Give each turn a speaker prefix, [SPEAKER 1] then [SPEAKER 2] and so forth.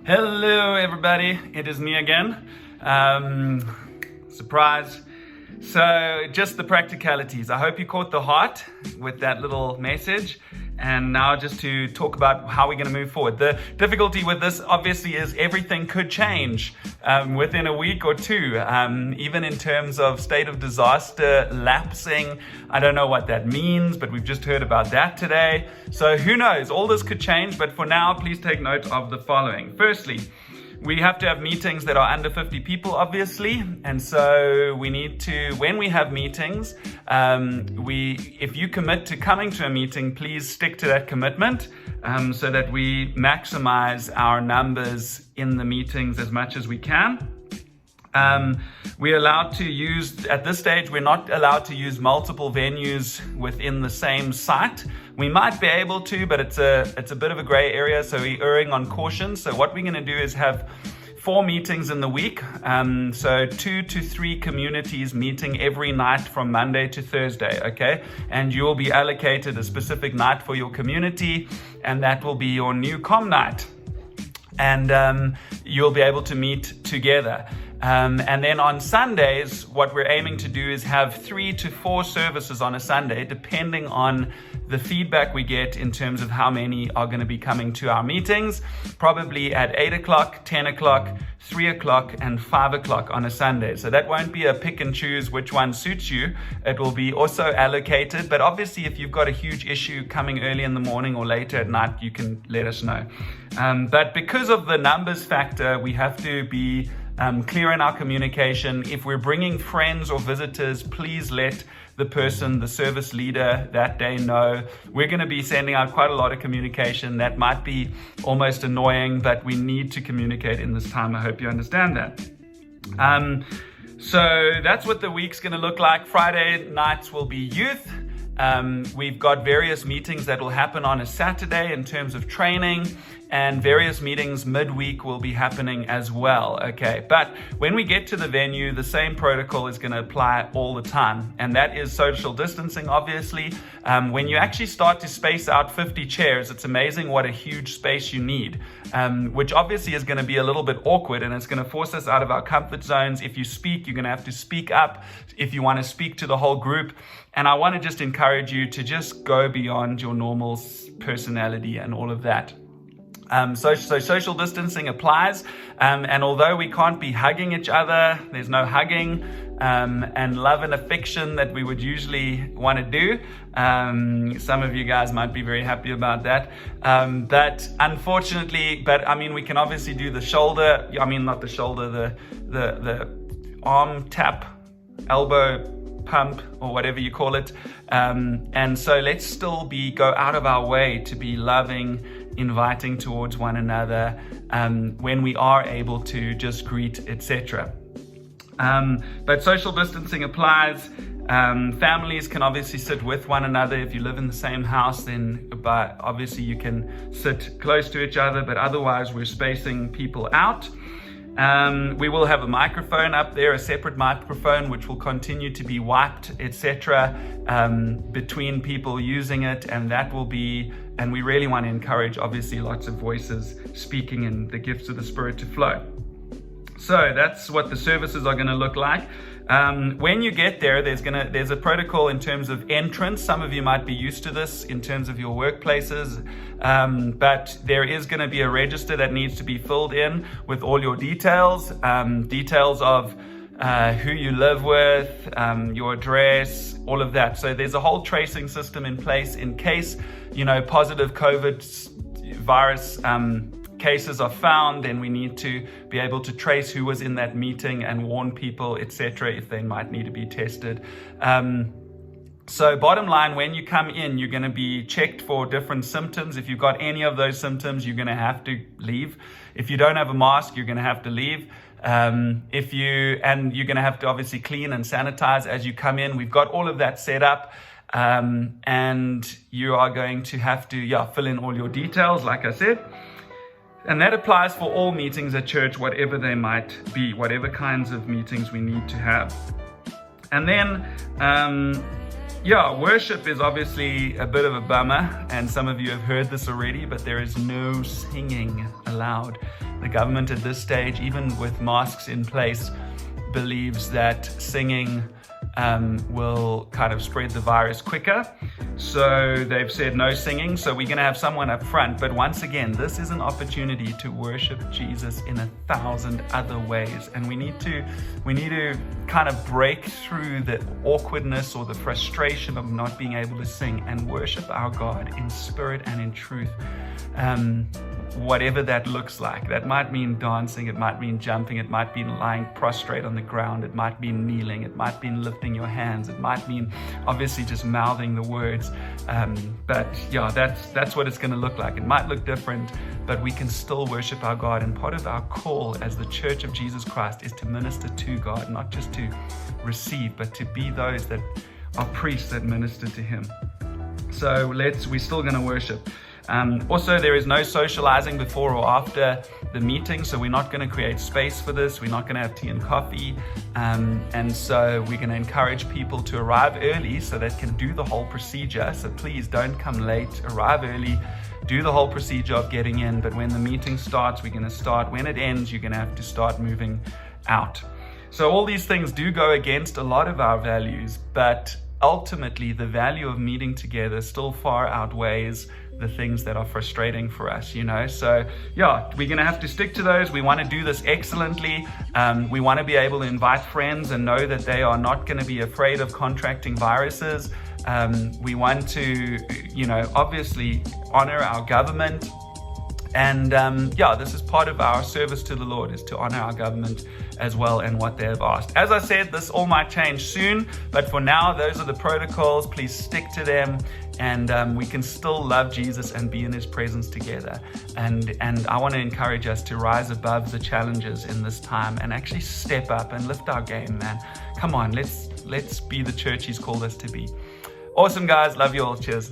[SPEAKER 1] Hello everybody, it is me again. Surprise. So just the practicalities. I hope you caught the heart with that little message. And now just to talk about how we're going to move forward. The difficulty with this obviously is everything could change within a week or two, even in terms of state of disaster lapsing. I don't know what that means, but we've just heard about that today. So who knows, all this could change, but for now, please take note of the following. Firstly, we have to have meetings that are under 50 people, obviously. And so we need to, when we have meetings, if you commit to coming to a meeting, please stick to that commitment so that we maximize our numbers in the meetings as much as we can. We're allowed to use, at this stage, we're not allowed to use multiple venues within the same site. We might be able to, but it's a bit of a gray area, so we're erring on caution. So what we're going to do is have 4 meetings in the week. So 2 to 3 communities meeting every night from Monday to Thursday, okay? And you'll be allocated a specific night for your community, and that will be your new comm night. And you'll be able to meet together. And then on Sundays, what we're aiming to do is have 3 to 4 services on a Sunday, depending on the feedback we get in terms of how many are going to be coming to our meetings, probably at 8 o'clock, 10 o'clock, 3 o'clock, and 5 o'clock on a Sunday. So that won't be a pick and choose which one suits you. It will be also allocated. But obviously, if you've got a huge issue coming early in the morning or later at night, you can let us know. But because of the numbers factor, we have to be clear in our communication. If we're bringing friends or visitors, please let the service leader that day know. We're going to be sending out quite a lot of communication. That might be almost annoying, but we need to communicate in this time. I hope you understand that. So that's what the week's going to look like. Friday nights will be youth. We've got various meetings that will happen on a Saturday in terms of training, and various meetings midweek will be happening as well, okay? But when we get to the venue, the same protocol is going to apply all the time, and that is social distancing, obviously. When you actually start to space out 50 chairs, it's amazing what a huge space you need, which obviously is going to be a little bit awkward, and it's going to force us out of our comfort zones. If you speak, you're going to have to speak up if you want to speak to the whole group. And I want to just encourage you to just go beyond your normal personality and all of that. So social distancing applies. And although we can't be hugging each other, there's no hugging and love and affection that we would usually want to do. Some of you guys might be very happy about that. But unfortunately, we can obviously do the shoulder, not the shoulder, the arm tap, elbow pump, or whatever you call it. And so let's still go out of our way to be loving, inviting towards one another when we are able to just greet, etc. But social distancing applies. Families can obviously sit with one another. If you live in the same house, then obviously you can sit close to each other, but otherwise we're spacing people out. We will have a microphone up there, a separate microphone, which will continue to be wiped, etc., between people using it, and that will be, and we really want to encourage, obviously, lots of voices speaking and the gifts of the Spirit to flow. So that's what the services are going to look like. When you get there, there's a protocol in terms of entrance. Some of you might be used to this in terms of your workplaces, but there is going to be a register that needs to be filled in with all your details, details of who you live with, your address, all of that. So there's a whole tracing system in place in case, positive COVID virus cases are found, then we need to be able to trace who was in that meeting and warn people, etc., if they might need to be tested. So bottom line, when you come in, you're going to be checked for different symptoms. If you've got any of those symptoms, you're going to have to leave. If you don't have a mask, you're going to have to leave. And you're going to have to obviously clean and sanitize as you come in. We've got all of that set up. And you are going to have to fill in all your details, like I said. And that applies for all meetings at church, whatever they might be, whatever kinds of meetings we need to have. And then, worship is obviously a bit of a bummer, and some of you have heard this already, but there is no singing allowed The government at this stage, even with masks in place, believes that singing will kind of spread the virus quicker. So they've said no singing, so we're going to have someone up front. But once again, this is an opportunity to worship Jesus in 1,000 other ways. And we need to kind of break through the awkwardness or the frustration of not being able to sing and worship our God in spirit and in truth. Whatever that looks like. That might mean dancing, it might mean jumping, it might mean lying prostrate on the ground, it might mean kneeling, it might mean lifting your hands, it might mean obviously just mouthing the words. But yeah, that's what it's going to look like. It might look different, but we can still worship our God. And part of our call as the Church of Jesus Christ is to minister to God, not just to receive, but to be those that are priests that minister to Him. So we're still going to worship. Also, there is no socializing before or after the meeting, so we're not going to create space for this. We're not going to have tea and coffee, and so we're going to encourage people to arrive early so they can do the whole procedure. So please don't come late, arrive early, do the whole procedure of getting in, but when the meeting starts, we're going to start. When it ends, you're going to have to start moving out. So all these things do go against a lot of our values, but ultimately the value of meeting together still far outweighs the things that are frustrating for us, So yeah, we're going to have to stick to those. We want to do this excellently. We want to be able to invite friends and know that they are not going to be afraid of contracting viruses. We want to, obviously honor our government. And this is part of our service to the Lord, is to honor our government as well and what they have asked. As I said, this all might change soon, but for now, those are the protocols. Please stick to them, and we can still love Jesus and be in His presence together. And I want to encourage us to rise above the challenges in this time and actually step up and lift our game, man. Come on, let's be the church He's called us to be. Awesome, guys. Love you all. Cheers.